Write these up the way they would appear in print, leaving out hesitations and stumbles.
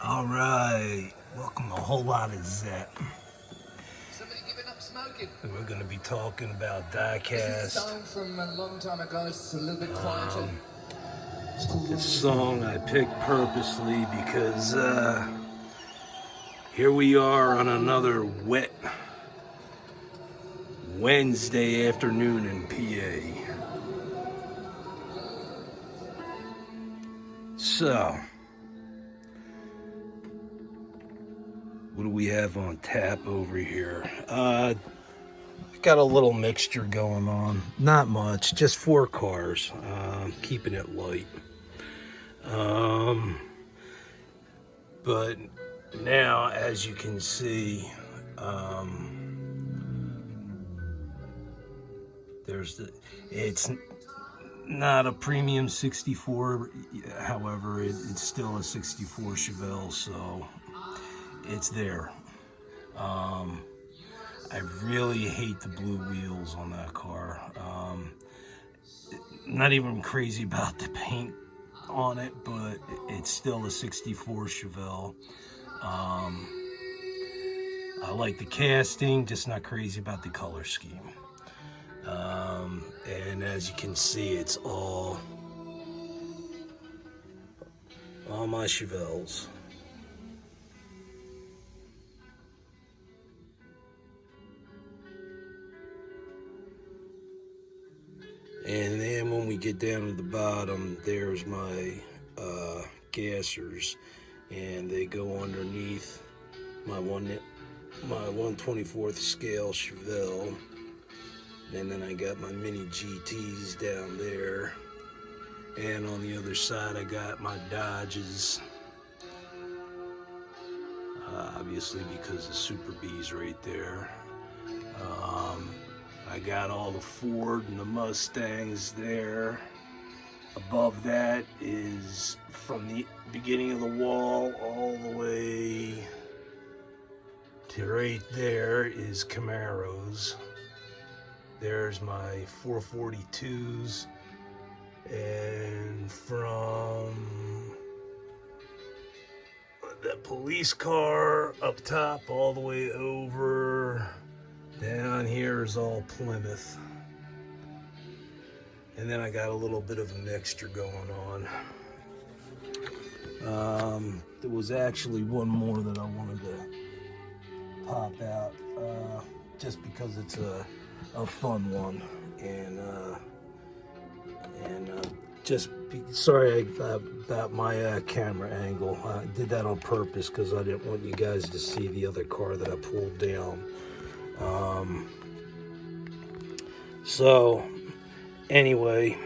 All right, welcome to a whole lot of Zep. Somebody giving up smoking. We're going to be talking about This is a diecast. song from a long time ago. It's a little bit quieter. It's called It's a song I picked purposely because here we are on another wet Wednesday afternoon in PA. So, what do we have on tap over here? Got a little mixture going on. Not much, just 4 cars. Keeping it light. But now, as you can see, it's not a premium 64, however, it's still a 64 Chevelle, so it's there. I really hate the blue wheels on that car. Not even crazy about the paint on it, but it's still a 64 Chevelle. I like the casting, just not crazy about the color scheme. And as you can see, it's all my Chevelles. And then when we get down to the bottom, there's my gassers, and they go underneath my 1/24 scale Chevelle. And then I got my mini GTs down there. And on the other side, I got my Dodges. Obviously, because the Super B's right there. I got all the Ford and the Mustangs there. Above that is from the beginning of the wall all the way to right there is Camaros. There's my 442s, and from the police car up top all the way over down here is all Plymouth. And then I got a little bit of a mixture going on. There was actually one more that I wanted to pop out, just because it's a fun one, and sorry about my camera angle. I did that on purpose because I didn't want you guys to see the other car that I pulled down. So anyway,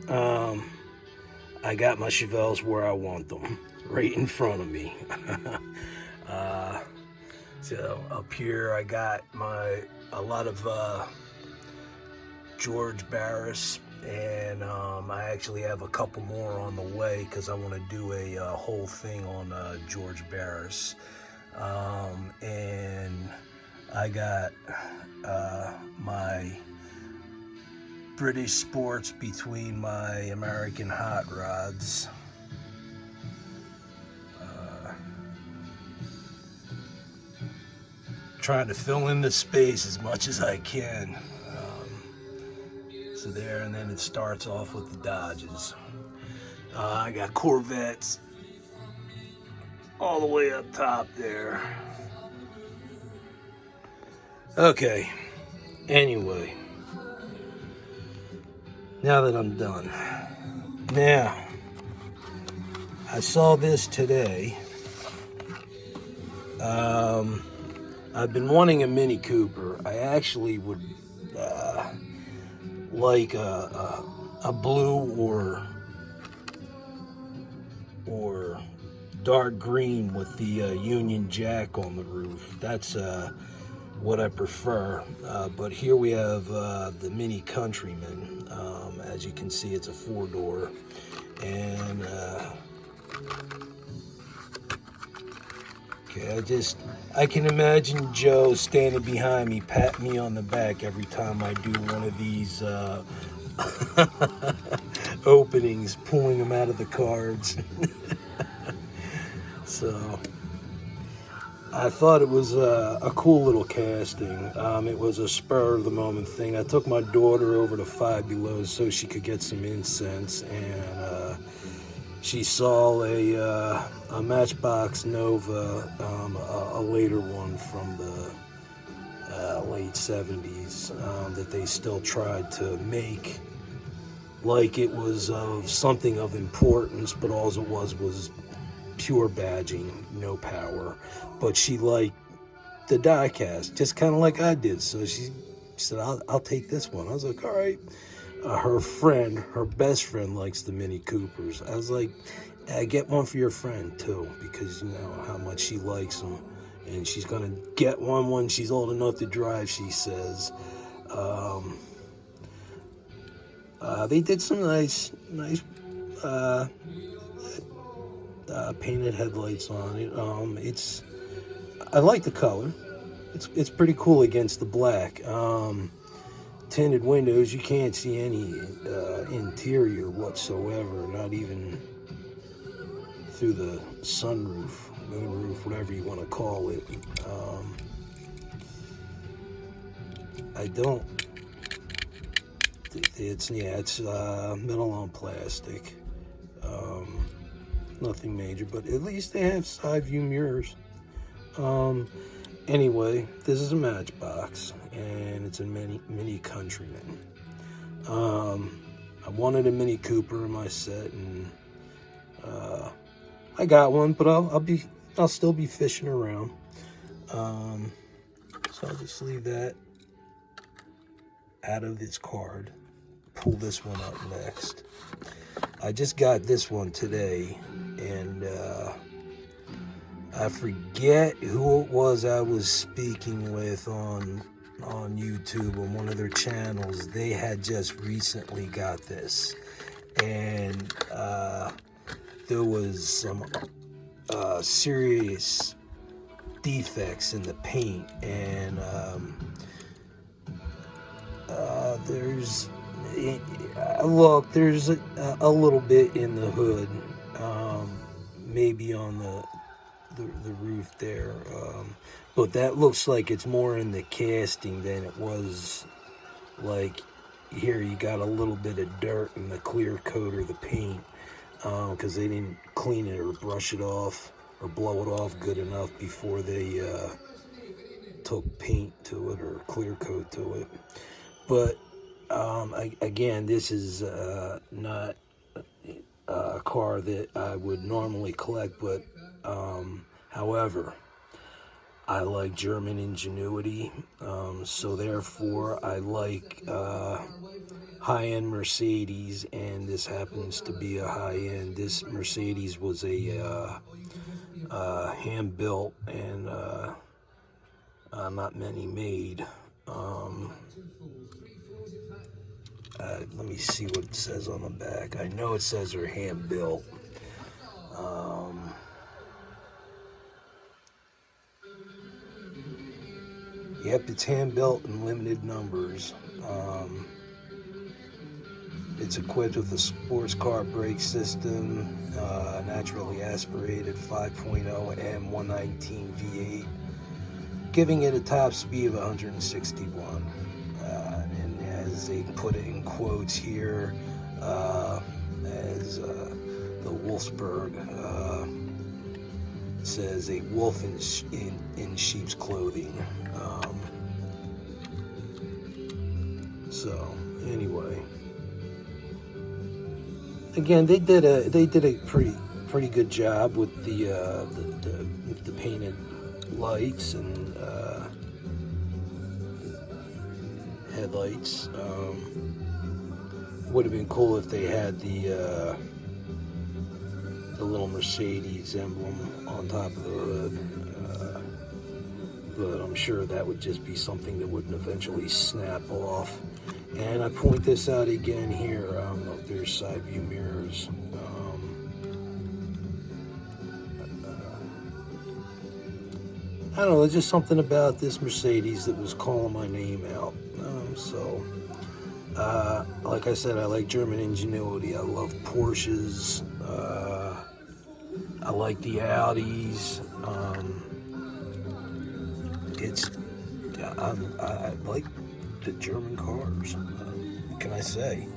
I got my Chevelles where I want them, right in front of me. So up here I got a lot of George Barris, and I actually have a couple more on the way because I want to do a whole thing on George Barris. And I got my British Sports between my American Hot Rods. Trying to fill in the space as much as I can. So there, and then it starts off with the Dodges. I got Corvettes all the way up top there. Okay, anyway, now that I'm done. Now, I saw this today. I've been wanting a Mini Cooper. I actually would like a blue or dark green with the Union Jack on the roof. That's what I prefer. But here we have the Mini Countryman. As you can see, it's a 4-door, and okay, I can imagine Joe standing behind me, patting me on the back every time I do one of these openings, pulling them out of the cards. So I thought it was a cool little casting. It was a spur of the moment thing. I took my daughter over to Five Below so she could get some incense, and she saw a Matchbox Nova, a later one from the late 70s that they still tried to make like it was of something of importance, but all it was pure badging, no power. But she liked the diecast, just kind of like I did. So she said, I'll take this one. I was like, all right. Her best friend likes the Mini Coopers. I was like, get one for your friend too, because you know how much she likes them. And she's going to get one when she's old enough to drive, she says. They did some nice painted headlights on it. I like the color. It's pretty cool against the black. Tinted windows, you can't see any interior whatsoever, not even through the sunroof, moonroof, whatever you want to call it. I don't. It's metal on plastic. Nothing major, but at least they have side view mirrors. Anyway, this is a Matchbox, and it's a Mini Countryman. I wanted a Mini Cooper in my set, and I got one, but I'll still be fishing around. So I'll just leave that out of this card. Pull this one up next. I just got this one today, and I forget who it was I was speaking with on YouTube on one of their channels. They had just recently got this, and there was some serious defects in the paint, and there's a little bit in the hood, maybe on the roof there, but that looks like it's more in the casting than it was. Like here you got a little bit of dirt in the clear coat or the paint, because they didn't clean it or brush it off or blow it off good enough before they took paint to it or clear coat to it. But again, this is not a car that I would normally collect, but however, I like German ingenuity, so therefore I like high-end Mercedes, and this happens to be a high-end. This Mercedes was a hand-built, and not many made. Let me see what it says on the back. I know it says they're hand-built. Yep, it's hand-built in limited numbers. It's equipped with a sports car brake system, naturally aspirated 5.0 M119 V8, giving it a top speed of 161. And as they put it in quotes here, as the Wolfsburg says, a wolf in sheep's clothing. So anyway, again, they did a pretty good job with the painted lights and headlights. Would have been cool if they had the little Mercedes emblem on top of the hood, but I'm sure that would just be something that wouldn't eventually snap off. And I point this out again here. There's side view mirrors. I don't know, there's just something about this Mercedes that was calling my name out. Like I said, I like German ingenuity. I love Porsches. I like the Audis. I like the German cars. What can I say?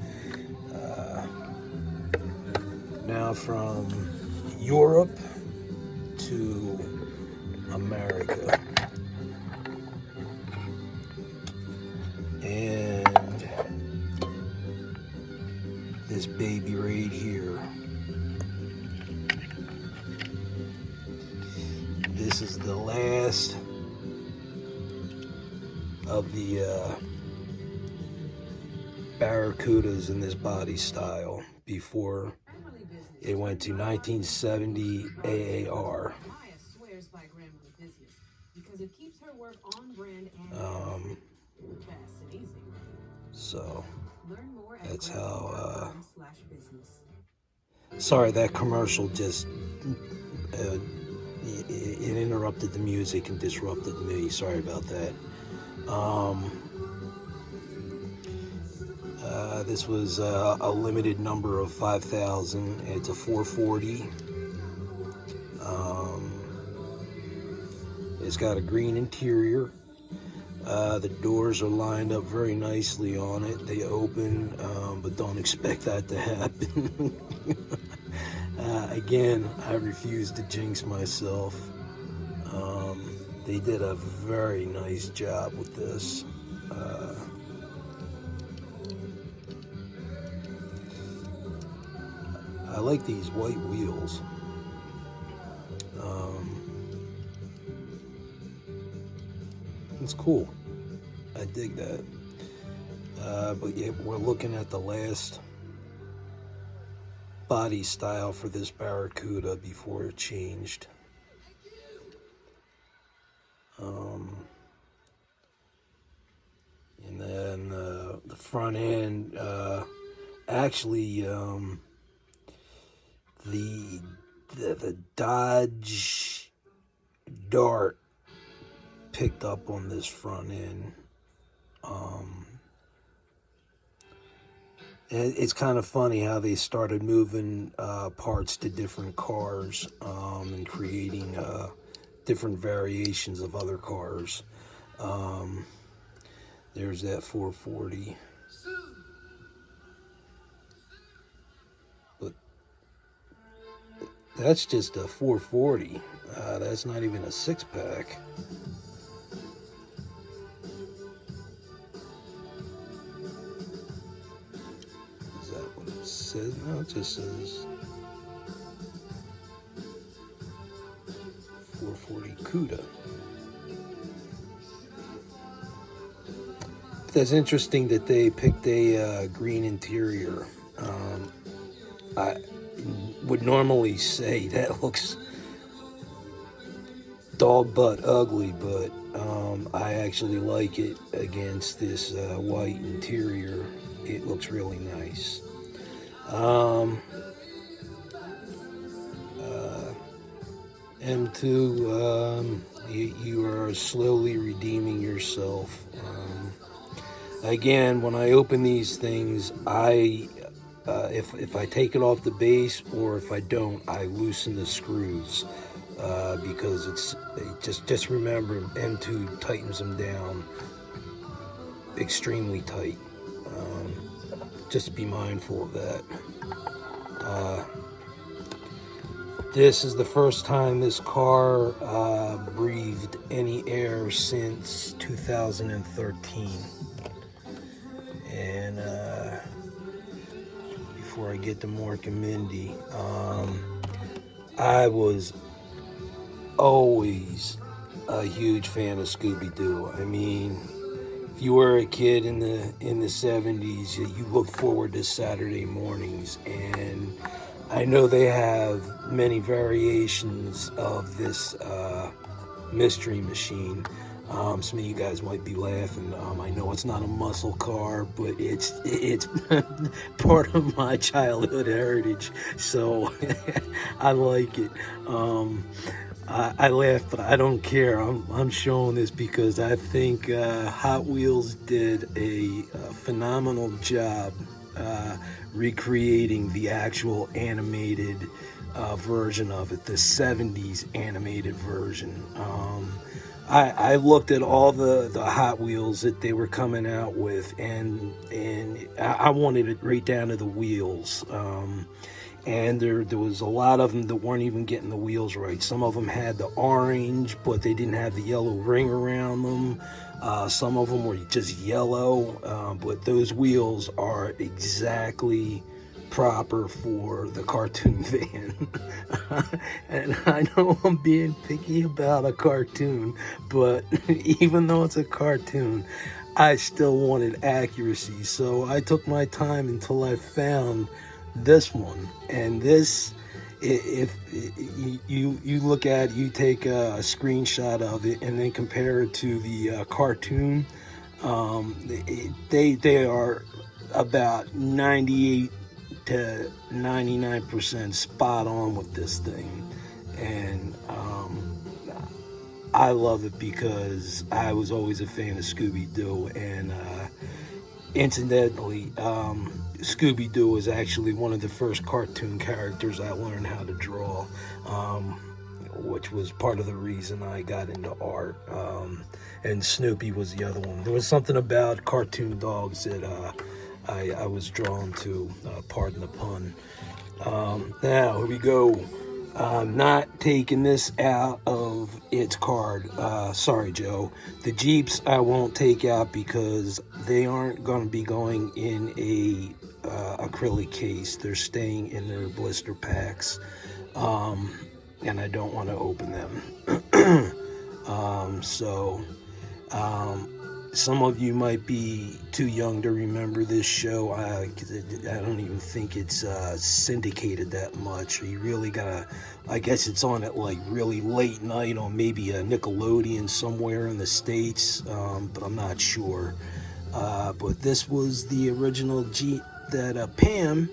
Now from Europe to America. And this baby right here. This is the last of the Barracudas in this body style before it went to 1970 AAR. So that's how sorry, that commercial just it interrupted the music and disrupted me. Sorry about that. This was a limited number of 5,000. It's a 440. It's got a green interior. The doors are lined up very nicely on it. They open, but don't expect that to happen. Again, I refuse to jinx myself. They did a very nice job with this. I like these white wheels. It's cool. I dig that. But yeah, we're looking at the last body style for this Barracuda before it changed. And then the front end, actually, the Dodge Dart picked up on this front end. It's kind of funny how they started moving parts to different cars and creating different variations of other cars. There's that 440. But that's just a 440. That's not even a six-pack. Is that what it says? No, it just says 440 CUDA. That's interesting that they picked a green interior. I would normally say that looks dog butt ugly, but I actually like it against this white interior. It looks really nice. M2, you are slowly redeeming yourself. Again, when I open these things, if I take it off the base or if I don't, I loosen the screws because just remember, M2 tightens them down extremely tight. Just be mindful of that. This is the first time this car breathed any air since 2013. And before I get to Mark and Mindy, I was always a huge fan of Scooby-Doo. I mean, if you were a kid in the 70s, you look forward to Saturday mornings, and I know they have many variations of this mystery machine. Some of you guys might be laughing. I know it's not a muscle car, but it's part of my childhood heritage, so I like it. I laugh, but I don't care. I'm showing this because I think Hot Wheels did a phenomenal job recreating the actual animated version of it, the 70s animated version. I looked at all the Hot Wheels that they were coming out with, and I wanted it right down to the wheels. And there was a lot of them that weren't even getting the wheels right. Some of them had the orange, but they didn't have the yellow ring around them. Some of them were just yellow, but those wheels are exactly proper for the cartoon fan. And I know I'm being picky about a cartoon, but even though it's a cartoon, I still wanted accuracy. So I took my time until I found this one. And this, if you look at, you take a screenshot of it and then compare it to the cartoon, they are about 98 to 99% spot on with this thing. And I love it because I was always a fan of Scooby-Doo, and incidentally, Scooby-Doo was actually one of the first cartoon characters I learned how to draw, which was part of the reason I got into art. And Snoopy was the other one. There was something about cartoon dogs that I was drawn to, pardon the pun. Now, here we go. Not taking this out of its card. Sorry, Joe. The Jeeps I won't take out because they aren't going to be going in a acrylic case. They're staying in their blister packs. And I don't want to open them. Some of you might be too young to remember this show. I don't even think it's syndicated that much. You really gotta, I guess it's on at like really late night on maybe a Nickelodeon somewhere in the States, but I'm not sure. But this was the original Jeep that Pam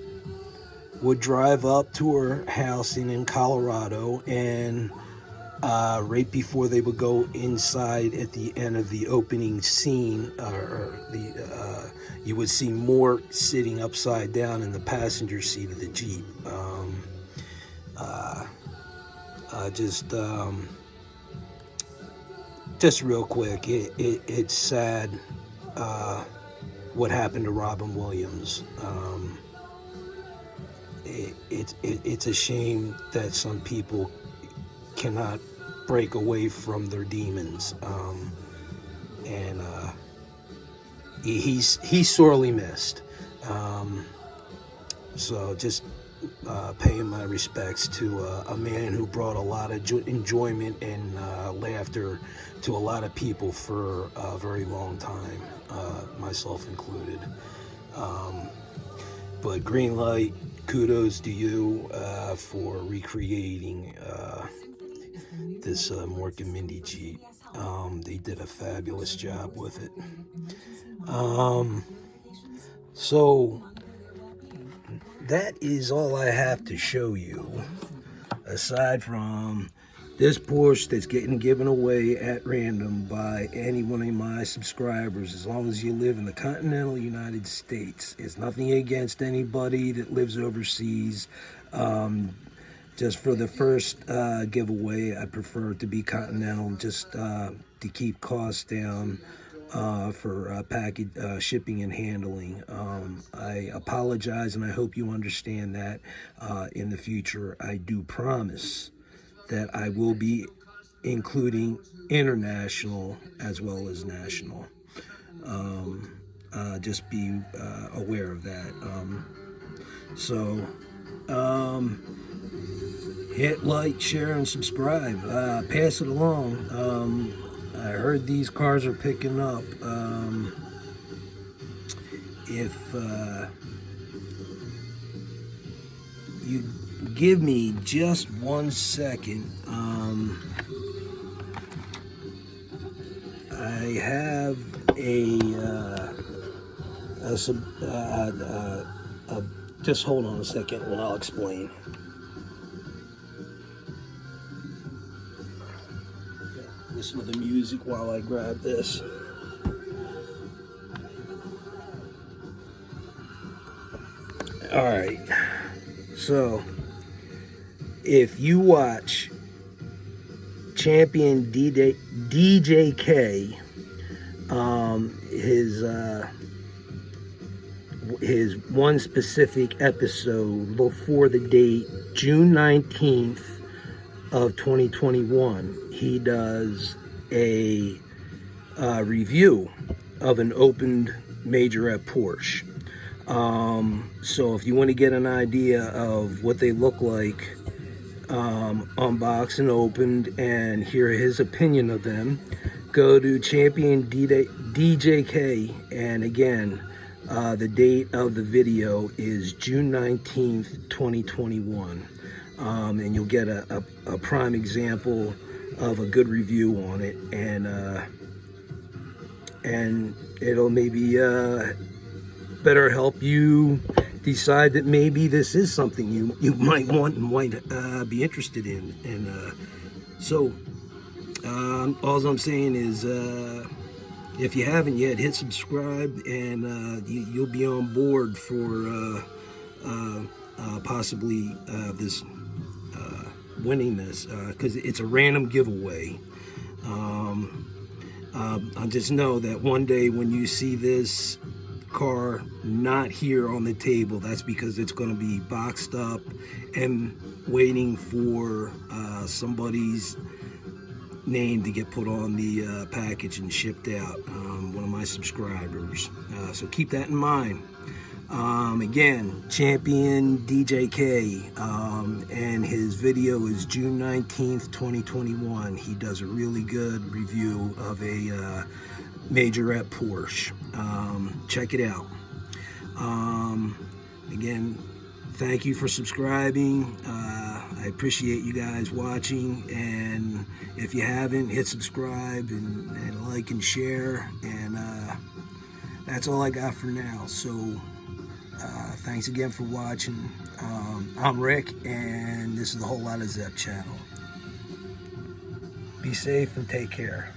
would drive up to her house in Colorado, and right before they would go inside at the end of the opening scene, you would see Mort sitting upside down in the passenger seat of the Jeep. Just real quick, it's sad what happened to Robin Williams. It's a shame that some people cannot break away from their demons, and he's sorely missed. So just paying my respects to a man who brought a lot of enjoyment and laughter to a lot of people for a very long time, myself included. But green light, kudos to you for recreating this Mork and Mindy Jeep. They did a fabulous job with it. So that is all I have to show you, aside from this Porsche that's getting given away at random by any one of my subscribers, as long as you live in the continental United States. It's nothing against anybody that lives overseas. Just for the first giveaway, I prefer it to be continental, just to keep costs down for package shipping and handling. I apologize, and I hope you understand that in the future. I do promise that I will be including international as well as national. Just be aware of that. Hit like, share, and subscribe. Pass it along. I heard these cars are picking up. If you give me just 1 second, I have just hold on a second and I'll explain. Listen to the music while I grab this. All right. So, if you watch Champion DJK, his one specific episode, look for the date June 19th of 2021. He does a review of an opened majorette Porsche. So if you want to get an idea of what they look like unboxed and opened and hear his opinion of them, go to Champion DJK, and again, the date of the video is June 19th, 2021. And you'll get a prime example of a good review on it, and it'll maybe better help you decide that maybe this is something you might want and might be interested in. And so all I'm saying is, if you haven't yet, hit subscribe, and you'll be on board for possibly this winning this, because it's a random giveaway. I just know that one day when you see this car not here on the table, that's because it's going to be boxed up and waiting for somebody's name to get put on the package and shipped out, one of my subscribers. So keep that in mind. Again, Champion DJK, and his video is June 19th, 2021. He does a really good review of a majorette Porsche. Check it out. Again, thank you for subscribing. I appreciate you guys watching, and if you haven't, hit subscribe and like and share, and that's all I got for now. So thanks again for watching. I'm Rick, and this is the Whole Lotta Zepp channel. Be safe and take care.